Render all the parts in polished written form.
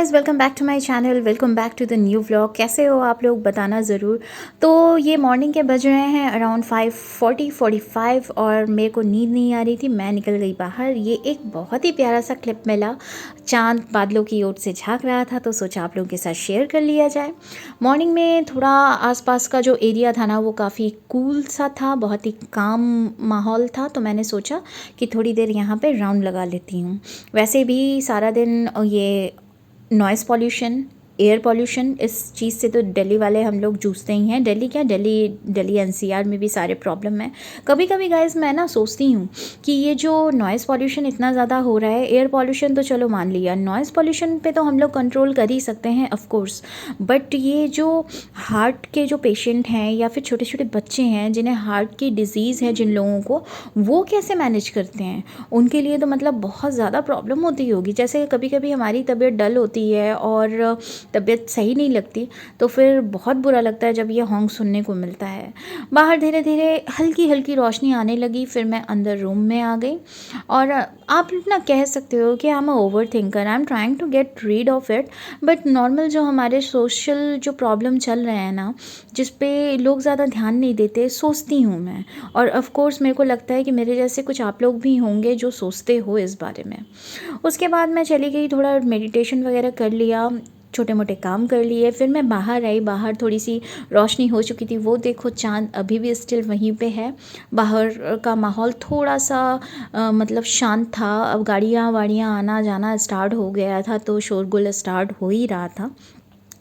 Guys, welcome back to my channel. Welcome back to the new vlog. कैसे हो आप लोग, बताना ज़रूर। तो ये मॉर्निंग के बज रहे हैं अराउंड 5:45 और मेरे को नींद नहीं आ रही थी। मैं निकल गई बाहर। ये एक बहुत ही प्यारा सा क्लिप मिला, चांद बादलों की ओर से झांक रहा था, तो सोचा आप लोगों के साथ शेयर कर लिया जाए। मॉर्निंग में थोड़ा आसपास का जो एरिया था ना, वो काफ़ी कूल सा था, बहुत ही काम माहौल था। तो मैंने सोचा कि थोड़ी देर यहाँ पे राउंड लगा लेती हूँ। वैसे भी सारा दिन ये नॉइज़ पॉल्यूशन, एयर पॉल्यूशन, इस चीज़ से तो दिल्ली वाले हम लोग जूझते ही हैं। दिल्ली क्या, दिल्ली एनसीआर में भी सारे प्रॉब्लम है। कभी कभी गाइस मैं ना सोचती हूँ कि ये जो नॉइज़ पॉल्यूशन इतना ज़्यादा हो रहा है, एयर पॉल्यूशन तो चलो मान लिया, नॉइज़ पॉल्यूशन पे तो हम लोग कंट्रोल कर ही सकते हैं ऑफ कोर्स, बट ये जो हार्ट के जो पेशेंट हैं या फिर छोटे छोटे बच्चे हैं जिन्हें हार्ट की डिज़ीज़ है, जिन लोगों को, वो कैसे मैनेज करते हैं? उनके लिए तो मतलब बहुत ज़्यादा प्रॉब्लम होती होगी। जैसे कभी कभी हमारी तबीयत डल होती है और तबीयत सही नहीं लगती, तो फिर बहुत बुरा लगता है जब ये हॉन्क सुनने को मिलता है। बाहर धीरे धीरे हल्की हल्की रोशनी आने लगी, फिर मैं अंदर रूम में आ गई। और आप ना कह सकते हो कि I am over thinker, I am trying to get rid of it. But normal जो हमारे सोशल जो प्रॉब्लम चल रहे हैं ना, जिस पे लोग ज़्यादा ध्यान नहीं देते, सोचती हूँ मैं। और ऑफ कोर्स मेरे को लगता है कि मेरे जैसे कुछ आप लोग भी होंगे जो सोचते हो इस बारे में। उसके बाद मैं चली गई, थोड़ा मेडिटेशन वगैरह कर लिया, छोटे मोटे काम कर लिए। फिर मैं बाहर आई। बाहर थोड़ी सी रोशनी हो चुकी थी, वो देखो चांद अभी भी स्टिल वहीं पे है। बाहर का माहौल थोड़ा सा मतलब शांत था। अब गाड़ियाँ वाड़ियाँ आना जाना स्टार्ट हो गया था, तो शोरगुल स्टार्ट हो ही रहा था।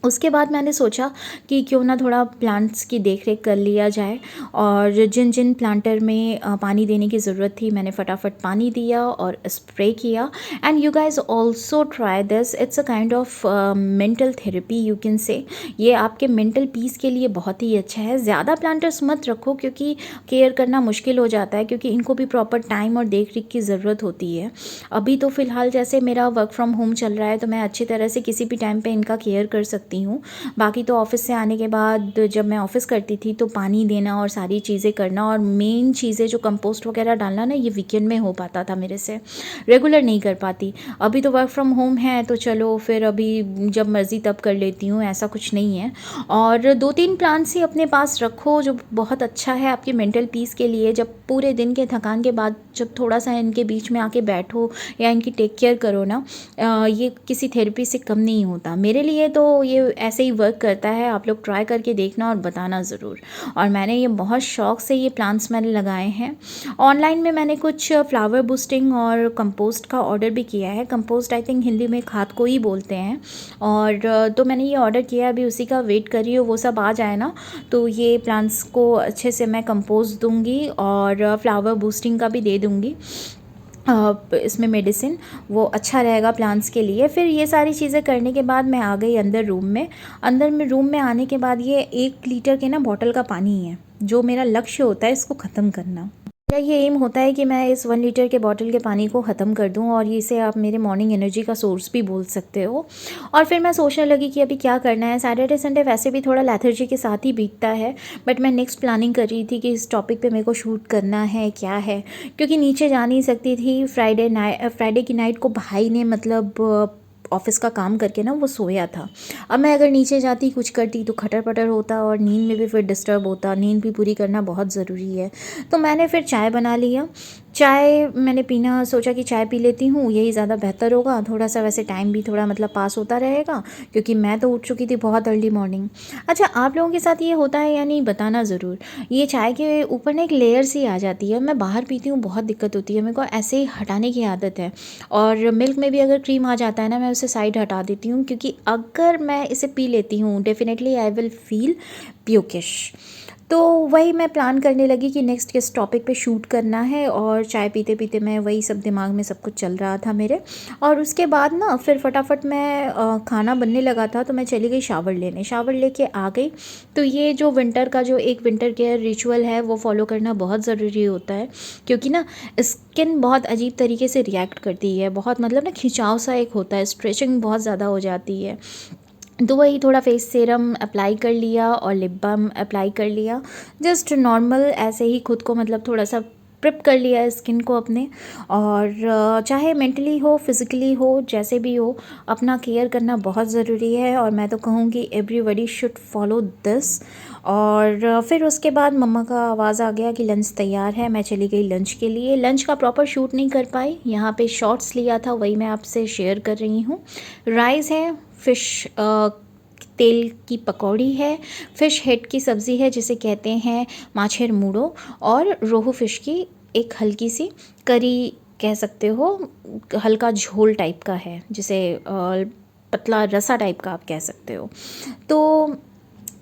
उसके बाद मैंने सोचा कि क्यों ना थोड़ा प्लांट्स की देख रेख कर लिया जाए। और जिन जिन प्लांटर में पानी देने की ज़रूरत थी, मैंने फटाफट पानी दिया और स्प्रे किया। And you guys also try this, it's a kind of mental therapy you can say. ये आपके मेंटल पीस के लिए बहुत ही अच्छा है। ज़्यादा प्लांटर्स मत रखो, क्योंकि केयर करना मुश्किल हो जाता है, क्योंकि इनको भी प्रॉपर टाइम और देख रेख की ज़रूरत होती है। अभी तो फ़िलहाल जैसे मेरा वर्क फ्रॉम होम चल रहा है, तो मैं अच्छी तरह से किसी भी टाइम पे इनका केयर कर सकती हूँ। बाकी तो ऑफ़िस से आने के बाद जब मैं ऑफ़िस करती थी, तो पानी देना और सारी चीज़ें करना, और मेन चीज़ें जो कंपोस्ट वगैरह डालना ना, ये वीकेंड में हो पाता था मेरे से, रेगुलर नहीं कर पाती। अभी तो वर्क फ्रॉम होम है, तो चलो फिर अभी जब मर्ज़ी तब कर लेती हूँ, ऐसा कुछ नहीं है। और 2-3 प्लांट्स ही अपने पास रखो, जो बहुत अच्छा है आपके मेंटल पीस के लिए। जब पूरे दिन के थकान के बाद जब थोड़ा सा इनके बीच में आके बैठो या इनकी टेक केयर करो ना, ये किसी थेरेपी से कम नहीं होता। मेरे लिए तो ये ऐसे ही वर्क करता है। आप लोग ट्राई करके देखना और बताना ज़रूर। और मैंने ये बहुत शौक़ से ये प्लांट्स मैंने लगाए हैं। ऑनलाइन में मैंने कुछ फ्लावर बूस्टिंग और कंपोस्ट का ऑर्डर भी किया है। कंपोस्ट आई थिंक हिंदी में खाद को ही बोलते हैं। और तो मैंने ये ऑर्डर किया, अभी उसी का वेट कर रही हूँ, वो सब आ जाए ना, तो ये प्लांट्स को अच्छे से मैं कंपोस्ट दूँगी और फ्लावर बूस्टिंग का भी दे दूँगी। इसमें मेडिसिन वो अच्छा रहेगा प्लांट्स के लिए। फिर ये सारी चीज़ें करने के बाद मैं आ गई अंदर रूम में। रूम में आने के बाद ये 1 लीटर के ना बॉटल का पानी है, जो मेरा लक्ष्य होता है इसको ख़त्म करना। मेरा ये एम होता है कि मैं इस 1 लीटर के बॉटल के पानी को ख़त्म कर दूं, और इसे आप मेरे मॉर्निंग एनर्जी का सोर्स भी बोल सकते हो। और फिर मैं सोचने लगी कि अभी क्या करना है। सैटरडे संडे वैसे भी थोड़ा लेथर्जी के साथ ही बीतता है, बट मैं नेक्स्ट प्लानिंग कर रही थी कि इस टॉपिक पे मेरे को शूट करना है क्या है, क्योंकि नीचे जा नहीं सकती थी। फ्राइडे की नाइट को भाई ने मतलब ऑफ़िस का काम करके ना वो सोया था। अब मैं अगर नीचे जाती कुछ करती तो खटर पटर होता, और नींद में भी फिर डिस्टर्ब होता। नींद भी पूरी करना बहुत ज़रूरी है। तो मैंने फिर चाय बना लिया। चाय मैंने पीना सोचा कि चाय पी लेती हूँ, यही ज़्यादा बेहतर होगा। थोड़ा सा वैसे टाइम भी थोड़ा मतलब पास होता रहेगा, क्योंकि मैं तो उठ चुकी थी बहुत अर्ली मॉर्निंग। अच्छा, आप लोगों के साथ ये होता है या नहीं, बताना ज़रूर। ये चाय के ऊपर ना एक लेयर सी आ जाती है। मैं बाहर पीती हूँ, बहुत दिक्कत होती है मेरे को, ऐसे ही हटाने की आदत है। और मिल्क में भी अगर क्रीम आ जाता है ना, मैं उसे साइड हटा देती हूँ, क्योंकि अगर मैं इसे पी लेती हूँ, definitely I will feel pukish. तो वही मैं प्लान करने लगी कि नेक्स्ट किस टॉपिक पे शूट करना है, और चाय पीते पीते मैं वही सब दिमाग में सब कुछ चल रहा था मेरे। और उसके बाद ना फिर फटाफट मैं खाना बनने लगा था, तो मैं चली गई शावर लेने। शावर लेके आ गई। तो ये जो विंटर का जो एक विंटर केयर रिचुअल है, वो फॉलो करना बहुत ज़रूरी होता है, क्योंकि ना स्किन बहुत अजीब तरीके से रिएक्ट करती है। बहुत मतलब ना खिंचाव सा एक होता है, स्ट्रेचिंग बहुत ज़्यादा हो जाती है। तो वही थोड़ा फेस सीरम अप्लाई कर लिया और लिप बाम अप्लाई कर लिया। जस्ट नॉर्मल ऐसे ही खुद को मतलब थोड़ा सा प्रिप कर लिया है स्किन को अपने। और चाहे मेंटली हो, फिज़िकली हो, जैसे भी हो, अपना केयर करना बहुत ज़रूरी है। और मैं तो कहूँगी एवरीबॉडी शुड फॉलो दिस। और फिर उसके बाद मम्मा का आवाज़ आ गया कि लंच तैयार है। मैं चली गई लंच के लिए। लंच का प्रॉपर शूट नहीं कर पाई, यहाँ पे शॉर्ट्स लिया था, वही मैं आपसे शेयर कर रही हूँ। राइस है, फ़िश तेल की पकौड़ी है, फ़िश हेड की सब्ज़ी है जिसे कहते हैं माछेर मूड़ो, और रोहू फ़िश की एक हल्की सी करी कह सकते हो, हल्का झोल टाइप का है, जिसे पतला रसा टाइप का आप कह सकते हो। तो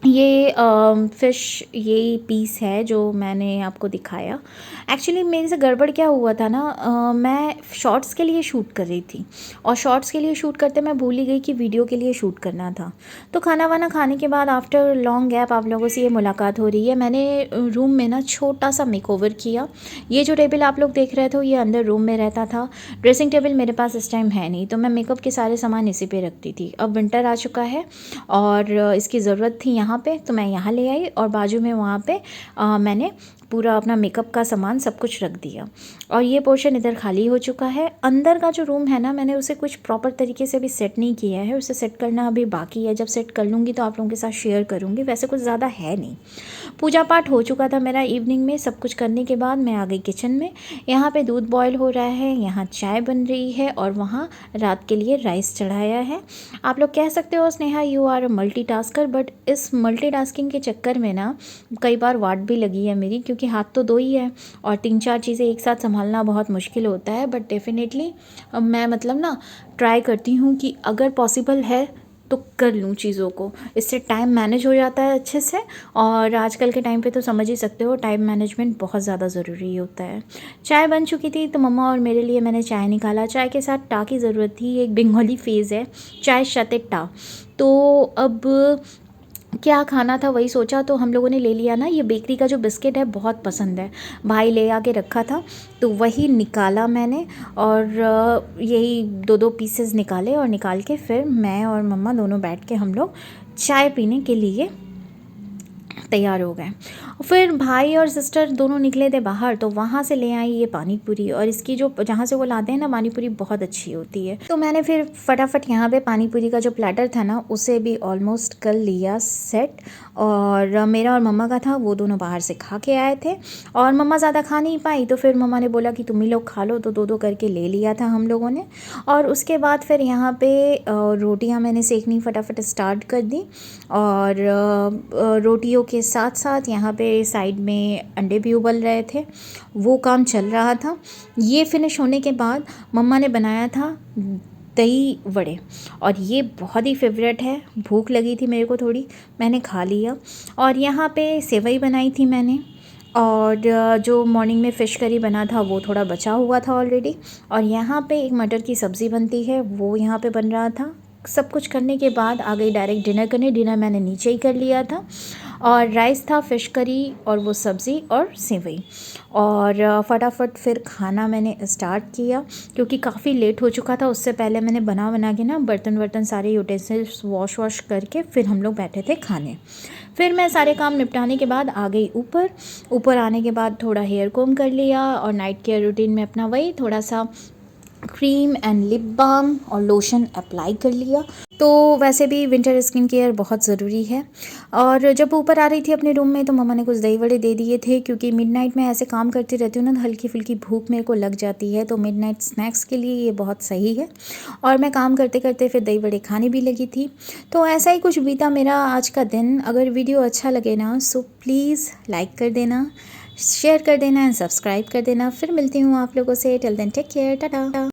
ये फ़िश यही पीस है जो मैंने आपको दिखाया। एक्चुअली मेरे से गड़बड़ क्या हुआ था ना, मैं शॉर्ट्स के लिए शूट कर रही थी, और शॉर्ट्स के लिए शूट करते मैं भूल ही गई कि वीडियो के लिए शूट करना था। तो खाना वाना खाने के बाद आफ्टर लॉन्ग गैप आप लोगों से ये मुलाकात हो रही है। मैंने रूम में ना छोटा सा मेकओवर किया। ये जो टेबल आप लोग देख रहे थे ये अंदर रूम में रहता था। ड्रेसिंग टेबल मेरे पास इस टाइम है नहीं, तो मैं मेकअप के सारे सामान इसी पे रखती थी। अब विंटर आ चुका है और इसकी ज़रूरत थी यहाँ पे, तो मैं यहाँ ले आई, और बाजू में वहाँ पे मैंने पूरा अपना मेकअप का सामान सब कुछ रख दिया। और ये पोर्शन इधर खाली हो चुका है। अंदर का जो रूम है ना, मैंने उसे कुछ प्रॉपर तरीके से भी सेट नहीं किया है, उसे सेट करना अभी बाकी है। जब सेट कर लूँगी तो आप लोगों के साथ शेयर करूँगी। वैसे कुछ ज़्यादा है नहीं। पूजा पाठ हो चुका था मेरा इवनिंग में। सब कुछ करने के बाद मैं आ गई किचन में। यहाँ पे दूध बॉयल हो रहा है, यहाँ चाय बन रही है, और वहाँ रात के लिए राइस चढ़ाया है। आप लोग कह सकते हो Sneha you are a multitasker, but इस मल्टीटास्किंग के चक्कर में ना कई बार वाट भी लगी है मेरी, क्योंकि हाथ तो दो ही है और 3-4 चीज़ें एक साथ संभालना बहुत मुश्किल होता है। बट डेफिनेटली मैं मतलब ना ट्राई करती हूँ कि अगर पॉसिबल है तो कर लूँ चीज़ों को। इससे टाइम मैनेज हो जाता है अच्छे से, और आजकल के टाइम पे तो समझ ही सकते हो टाइम मैनेजमेंट बहुत ज़्यादा ज़रूरी होता है। चाय बन चुकी थी तो मम्मा और मेरे लिए मैंने चाय निकाला। चाय के साथ टा की ज़रूरत थी, एक बंगाली फेज़ है चाय साथे टा। तो अब क्या खाना था वही सोचा, तो हम लोगों ने ले लिया ना, ये बेकरी का जो बिस्किट है बहुत पसंद है, भाई ले आके रखा था तो वही निकाला मैंने। और यही 2-2 पीसेस निकाले, और निकाल के फिर मैं और मम्मा दोनों बैठ के हम लोग चाय पीने के लिए तैयार हो गए। फिर भाई और सिस्टर दोनों निकले थे बाहर, तो वहाँ से ले आई ये पानी पूरी, और इसकी जो जहाँ से वो लाते हैं ना पानी पूरी बहुत अच्छी होती है। तो मैंने फिर फटाफट यहाँ पे पानी पूरी का जो प्लेटर था ना उसे भी ऑलमोस्ट कर लिया सेट। और मेरा और मम्मा का था, वो दोनों बाहर से खा के आए थे, और मम्मा ज़्यादा खा नहीं पाई, तो फिर मम्मा ने बोला कि तुम ही लोग खा लो, तो 2-2 करके ले लिया था हम लोगों ने। और उसके बाद फिर यहाँ पे रोटियाँ मैंने सेकनी फटाफट स्टार्ट कर दी, और रोटियों के साथ साथ यहाँ पे साइड में अंडे भी उबल रहे थे, वो काम चल रहा था। ये फिनिश होने के बाद मम्मा ने बनाया था दही वड़े, और ये बहुत ही फेवरेट है। भूख लगी थी मेरे को थोड़ी, मैंने खा लिया। और यहाँ पे सेवई बनाई थी मैंने, और जो मॉर्निंग में फ़िश करी बना था वो थोड़ा बचा हुआ था ऑलरेडी। और यहाँ पे एक मटर की सब्ज़ी बनती है, वो यहाँ पे बन रहा था। सब कुछ करने के बाद आ गई डायरेक्ट डिनर करने। डिनर मैंने नीचे ही कर लिया था, और राइस था, फ़िश करी, और वो सब्ज़ी और सेवई। और फटाफट फिर खाना मैंने स्टार्ट किया, क्योंकि काफ़ी लेट हो चुका था। उससे पहले मैंने बना के ना बर्तन सारे यूटेंसिल्स वॉश करके फिर हम लोग बैठे थे खाने। फिर मैं सारे काम निपटाने के बाद आ गई ऊपर आने के बाद थोड़ा हेयर कोम कर लिया, और नाइट केयर रूटीन में अपना वही थोड़ा सा क्रीम एंड लिप बाम और लोशन अप्लाई कर लिया। तो वैसे भी विंटर स्किन केयर बहुत ज़रूरी है। और जब ऊपर आ रही थी अपने रूम में तो मम्मा ने कुछ दही वड़े दे दिए थे, क्योंकि मिडनाइट में ऐसे काम करती रहती हूँ ना तो हल्की फुल्की भूख मेरे को लग जाती है, तो मिडनाइट स्नैक्स के लिए ये बहुत सही है। और मैं काम करते करते फिर दही वड़े खाने भी लगी थी। तो ऐसा ही कुछ बीता मेरा आज का दिन। अगर वीडियो अच्छा लगे ना सो प्लीज़ लाइक कर देना, शेयर कर देना एंड सब्सक्राइब कर देना। फिर मिलती हूँ आप लोगों से। Till then take care, Tata.